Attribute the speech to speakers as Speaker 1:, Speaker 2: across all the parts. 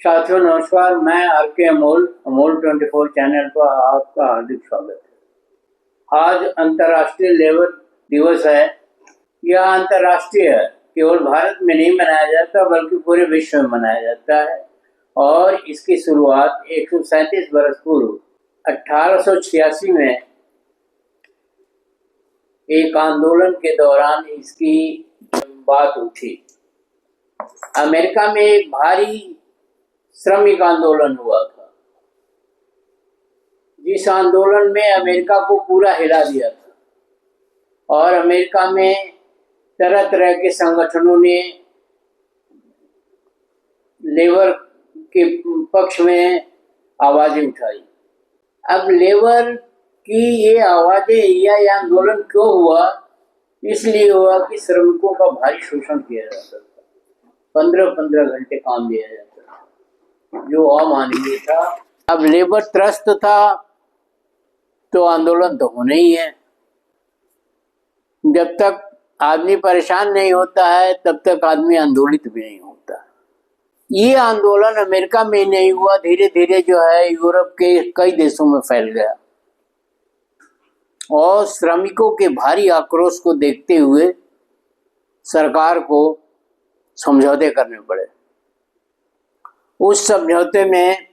Speaker 1: साथियों नमस्कार। मैं आर के अमोल 24 चैनल पर आपका हार्दिक स्वागत है। आज अंतर्राष्ट्रीय लेबर दिवस है। यह अंतर्राष्ट्रीय है, केवल भारत में नहीं मनाया जाता बल्कि पूरे विश्व में मनाया जाता है। और इसकी शुरुआत 137 वर्ष पूर्व 1886 में एक आंदोलन के दौरान इसकी बात उठी। अमेरिका में एक भारी श्रमिक आंदोलन हुआ था, जिस आंदोलन में अमेरिका को पूरा हिला दिया था और अमेरिका में तरह तरह के संगठनों ने लेबर के पक्ष में आवाजें उठाई। अब लेबर की ये आवाजें या ये आंदोलन क्यों हुआ? इसलिए हुआ कि श्रमिकों का भारी शोषण किया जाता था। 15-15 घंटे काम दिया जाता था, जो अमानवीय था। अब लेबर त्रस्त था तो आंदोलन तो होना ही है। जब तक आदमी परेशान नहीं होता है तब तक आदमी आंदोलित भी नहीं होता। ये आंदोलन अमेरिका में नहीं हुआ, धीरे धीरे जो है यूरोप के कई देशों में फैल गया और श्रमिकों के भारी आक्रोश को देखते हुए सरकार को समझौते करने पड़े। उस समझौते में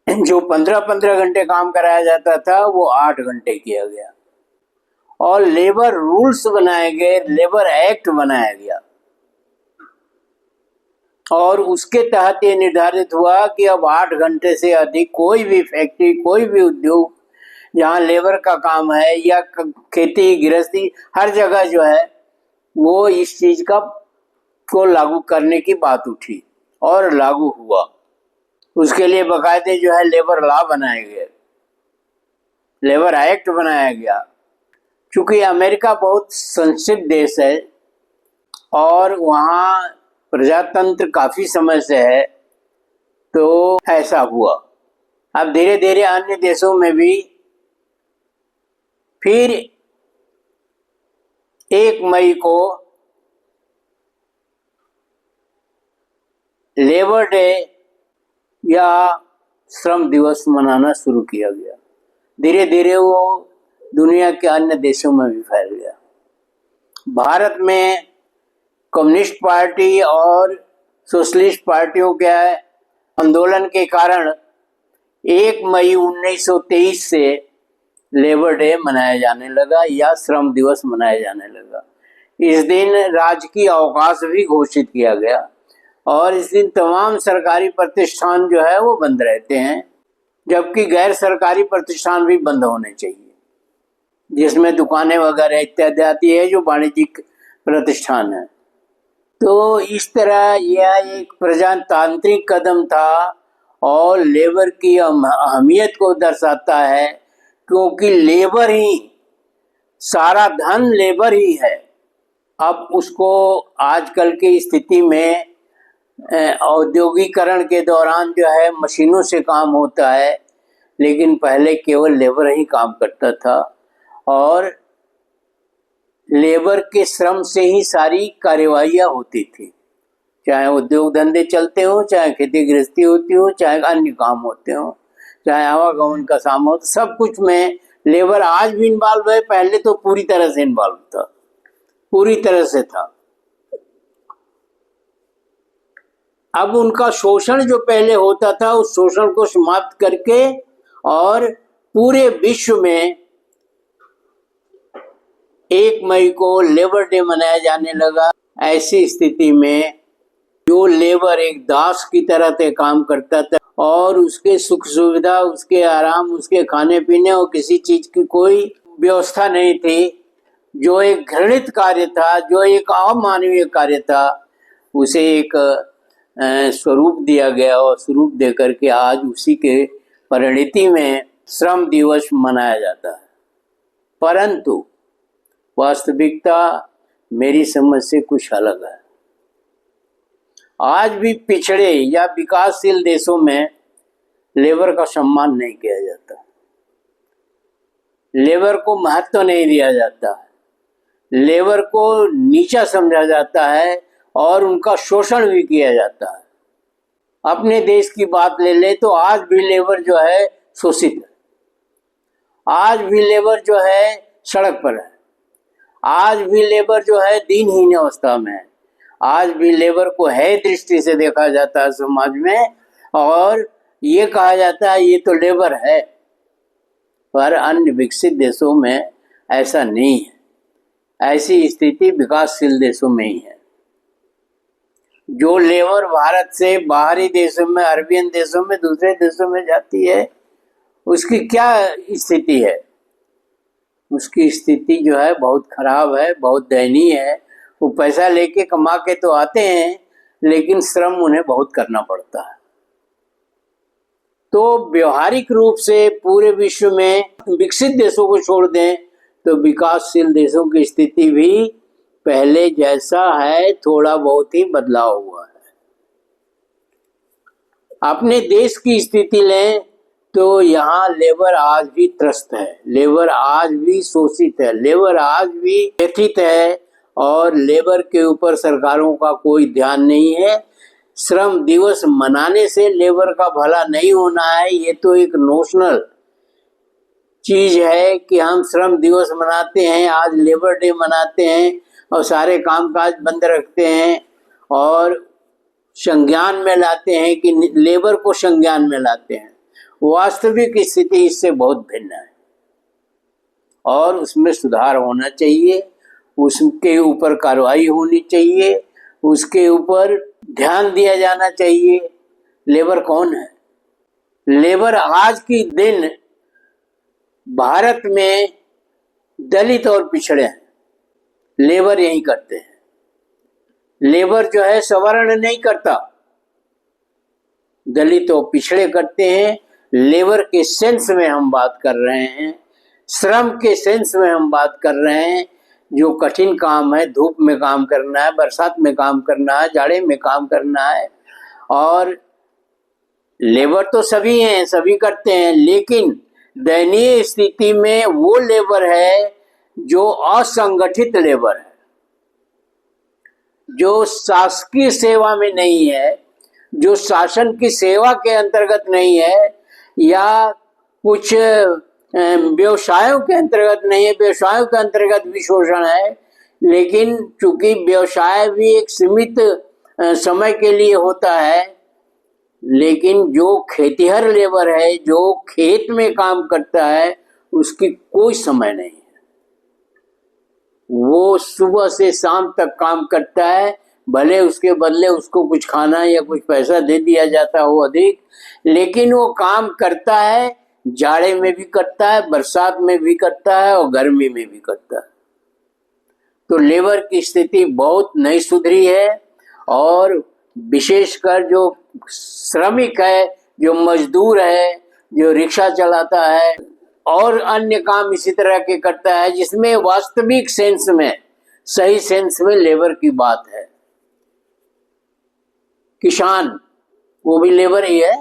Speaker 1: जो 15-15 घंटे काम कराया जाता था वो 8 घंटे किया गया और लेबर रूल्स बनाए गए, लेबर एक्ट बनाया गया और उसके तहत ये निर्धारित हुआ कि अब 8 घंटे से अधिक कोई भी फैक्ट्री, कोई भी उद्योग जहाँ लेबर का काम है या खेती गृहस्थी, हर जगह जो है वो इस चीज को लागू करने की बात उठी और लागू हुआ। उसके लिए बाकायदे जो है लेबर लॉ बनाए गए, लेबर एक्ट बनाया गया। चूंकि अमेरिका बहुत संक्षिप्त देश है और वहाँ प्रजातंत्र काफी समय से है, तो ऐसा हुआ। अब धीरे धीरे अन्य देशों में भी फिर 1 मई को लेबर डे या श्रम दिवस मनाना शुरू किया गया। धीरे धीरे वो दुनिया के अन्य देशों में भी फैल गया। भारत में कम्युनिस्ट पार्टी और सोशलिस्ट पार्टियों के आंदोलन के कारण 1 मई 1923 से लेबर डे मनाया जाने लगा या श्रम दिवस मनाया जाने लगा। इस दिन राजकीय अवकाश भी घोषित किया गया और इस दिन तमाम सरकारी प्रतिष्ठान जो है वो बंद रहते हैं, जबकि गैर सरकारी प्रतिष्ठान भी बंद होने चाहिए, जिसमें दुकानें वगैरह इत्यादि आती है, जो वाणिज्यिक प्रतिष्ठान है। तो इस तरह यह एक प्रजातांत्रिक कदम था और लेबर की अहमियत को दर्शाता है, क्योंकि लेबर ही, सारा धन लेबर ही है। अब उसको आजकल की स्थिति में औद्योगिकरण के दौरान जो है मशीनों से काम होता है, लेकिन पहले केवल लेबर ही काम करता था और लेबर के श्रम से ही सारी कार्यवाहियाँ होती थी, चाहे उद्योग धंधे चलते हो, चाहे खेती गृहस्थी होती हो, चाहे अन्य काम होते हो, चाहे आवागमन का काम हो, सब कुछ में लेबर आज भी इन्वॉल्व है। पहले तो पूरी तरह से इन्वॉल्व था, पूरी तरह से था। अब उनका शोषण जो पहले होता था उस शोषण को समाप्त करके और पूरे विश्व में 1 मई को लेबर डे मनाया जाने लगा। ऐसी स्थिति में जो लेबर एक दास की तरह से काम करता था और उसके सुख सुविधा, उसके आराम, उसके खाने पीने और किसी चीज की कोई व्यवस्था नहीं थी, जो एक घृणित कार्य था, जो एक अमानवीय कार्य था, उसे एक स्वरूप दिया गया और स्वरूप देकर के आज उसी के परिणति में श्रम दिवस मनाया जाता है। परंतु वास्तविकता मेरी समझ से कुछ अलग है। आज भी पिछड़े या विकासशील देशों में लेबर का सम्मान नहीं किया जाता, लेबर को महत्व नहीं दिया जाता, लेबर को नीचा समझा जाता है और उनका शोषण भी किया जाता है। अपने देश की बात ले ले तो आज भी लेबर जो है शोषित है, आज भी लेबर जो है सड़क पर है, आज भी लेबर जो है दीनहीन अवस्था में है, आज भी लेबर को है दृष्टि से देखा जाता है समाज में और ये कहा जाता है ये तो लेबर है। पर अन्य विकसित देशों में ऐसा नहीं है। ऐसी स्थिति विकासशील देशों में ही है। जो लेबर भारत से बाहरी देशों में, अरबियन देशों में, दूसरे देशों में जाती है, उसकी क्या स्थिति है? उसकी स्थिति जो है बहुत खराब है, बहुत दयनीय है। वो पैसा लेके कमा के तो आते हैं, लेकिन श्रम उन्हें बहुत करना पड़ता है। तो व्यवहारिक रूप से पूरे विश्व में विकसित देशों को छोड़ दें तो विकासशील देशों की स्थिति भी पहले जैसा है, थोड़ा बहुत ही बदलाव हुआ है। अपने देश की स्थिति लें तो यहाँ लेबर आज भी त्रस्त है, लेबर आज भी शोषित है, लेबर आज भी व्यथित है और लेबर के ऊपर सरकारों का कोई ध्यान नहीं है। श्रम दिवस मनाने से लेबर का भला नहीं होना है, ये तो एक नोशनल चीज है कि हम श्रम दिवस मनाते हैं, आज लेबर डे मनाते हैं और सारे कामकाज बंद रखते हैं और संज्ञान में लाते हैं कि लेबर को संज्ञान में लाते हैं। वास्तविक स्थिति इससे बहुत भिन्न है और उसमें सुधार होना चाहिए, उसके ऊपर कार्रवाई होनी चाहिए, उसके ऊपर ध्यान दिया जाना चाहिए। लेबर कौन है? लेबर आज की दिन भारत में दलित और पिछड़े हैं, लेबर यही करते हैं। लेबर जो है सवर्ण नहीं करता, दलित और पिछड़े करते हैं। लेबर के सेंस में हम बात कर रहे हैं, श्रम के सेंस में हम बात कर रहे हैं। जो कठिन काम है, धूप में काम करना है, बरसात में काम करना है, जाड़े में काम करना है, और लेबर तो सभी हैं, सभी करते हैं, लेकिन दयनीय स्थिति में वो लेबर है जो असंगठित लेबर है, जो शासकीय सेवा में नहीं है, जो शासन की सेवा के अंतर्गत नहीं है या कुछ व्यवसायों के अंतर्गत नहीं है। व्यवसायों के अंतर्गत भी शोषण है, लेकिन चूंकि व्यवसाय भी एक सीमित समय के लिए होता है, लेकिन जो खेतीहर लेबर है, जो खेत में काम करता है, उसकी कोई समय नहीं है। वो सुबह से शाम तक काम करता है, भले उसके बदले उसको कुछ खाना या कुछ पैसा दे दिया जाता हो अधिक, लेकिन वो काम करता है, जाड़े में भी करता है, बरसात में भी करता है और गर्मी में भी करता है। तो लेबर की स्थिति बहुत नहीं सुधरी है और विशेषकर जो श्रमिक है, जो मजदूर है, जो रिक्शा चलाता है और अन्य काम इसी तरह के करता है, जिसमें वास्तविक सेंस में, सही सेंस में लेबर की बात है। किसान, वो भी लेबर ही है।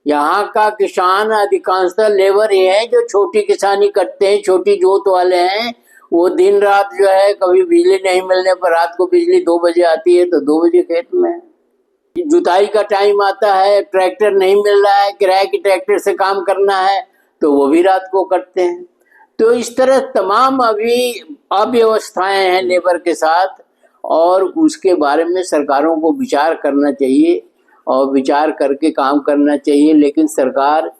Speaker 1: यहाँ का किसान अधिकांशतः लेबर ही है, जो छोटी किसानी करते हैं, छोटी जोत वाले हैं। वो दिन रात जो है, कभी बिजली नहीं मिलने पर रात को बिजली 2 बजे आती है तो 2 बजे खेत में। जुताई का टाइम आता है, ट्रैक्टर नहीं मिल रहा है, किराए के ट्रैक्टर से काम करना है तो वो भी रात को करते हैं। तो इस तरह तमाम अभी अव्यवस्थाएं हैं लेबर के साथ और उसके बारे में सरकारों को विचार करना चाहिए और विचार करके काम करना चाहिए, लेकिन सरकार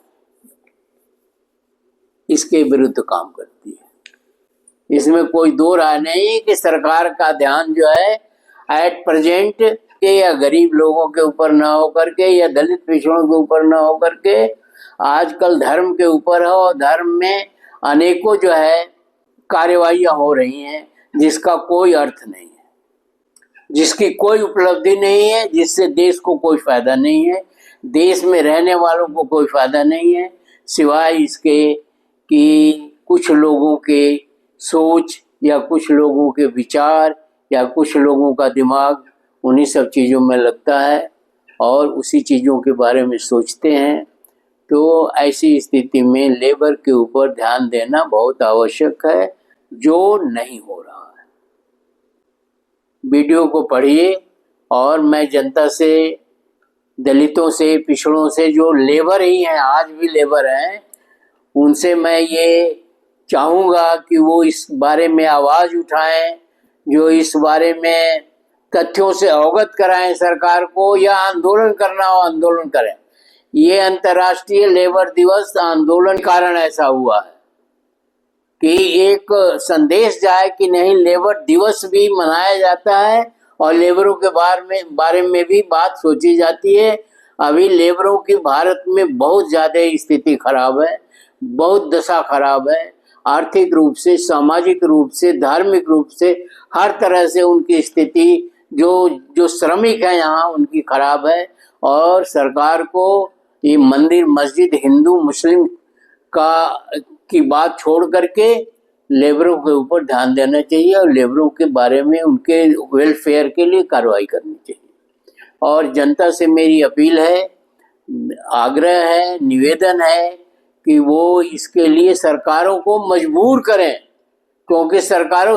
Speaker 1: इसके विरुद्ध काम करती है। इसमें कोई दो राय नहीं कि सरकार का ध्यान जो है एट प्रेजेंट के या गरीब लोगों के ऊपर ना हो करके या दलित पिछड़ों के ऊपर ना हो करके आजकल धर्म के ऊपर है और धर्म में अनेकों जो है कार्यवाहियां हो रही हैं जिसका कोई अर्थ नहीं है, जिसकी कोई उपलब्धि नहीं है, जिससे देश को कोई फायदा नहीं है, देश में रहने वालों को कोई फायदा नहीं है, सिवाय इसके कि कुछ लोगों के सोच या कुछ लोगों के विचार या कुछ लोगों का दिमाग उन्हीं सब चीज़ों में लगता है और उसी चीज़ों के बारे में सोचते हैं। तो ऐसी स्थिति में लेबर के ऊपर ध्यान देना बहुत आवश्यक है, जो नहीं हो रहा है। वीडियो को पढ़िए और मैं जनता से, दलितों से, पिछड़ों से, जो लेबर ही हैं, आज भी लेबर हैं, उनसे मैं ये चाहूँगा कि वो इस बारे में आवाज़ उठाएं, जो इस बारे में तथ्यों से अवगत कराएं सरकार को, या आंदोलन करना हो आंदोलन करें। ये अंतर्राष्ट्रीय लेबर दिवस आंदोलन कारण ऐसा हुआ है कि एक संदेश जाए कि नहीं, लेबर दिवस भी मनाया जाता है और लेबरों के बारे में भी बात सोची जाती है। अभी लेबरों की भारत में बहुत ज़्यादा स्थिति खराब है, बहुत दशा खराब है, आर्थिक रूप से, सामाजिक रूप से, धार्मिक रूप से, हर तरह से उनकी स्थिति, जो श्रमिक हैं यहाँ, उनकी खराब है। और सरकार को ये मंदिर मस्जिद हिंदू मुस्लिम की बात छोड़ करके लेबरों के ऊपर ध्यान देना चाहिए और लेबरों के बारे में, उनके वेलफेयर के लिए कार्रवाई करनी चाहिए। और जनता से मेरी अपील है, आग्रह है, निवेदन है कि वो इसके लिए सरकारों को मजबूर करें, क्योंकि सरकार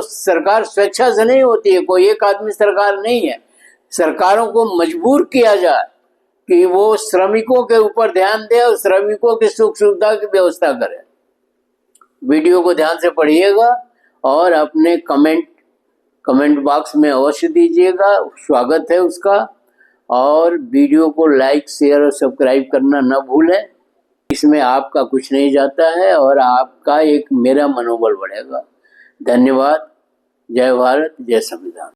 Speaker 1: स्वेच्छा से नहीं होती है, कोई एक आदमी सरकार नहीं है। सरकारों को मजबूर किया जाए कि वो श्रमिकों के ऊपर ध्यान दे और श्रमिकों की सुख सुविधा की व्यवस्था करे। वीडियो को ध्यान से पढ़िएगा और अपने कमेंट बॉक्स में अवश्य दीजिएगा, स्वागत है उसका। और वीडियो को लाइक, शेयर और सब्सक्राइब करना न भूलें, इसमें आपका कुछ नहीं जाता है और आपका मेरा मनोबल बढ़ेगा। धन्यवाद। जय भारत, जय संविधान।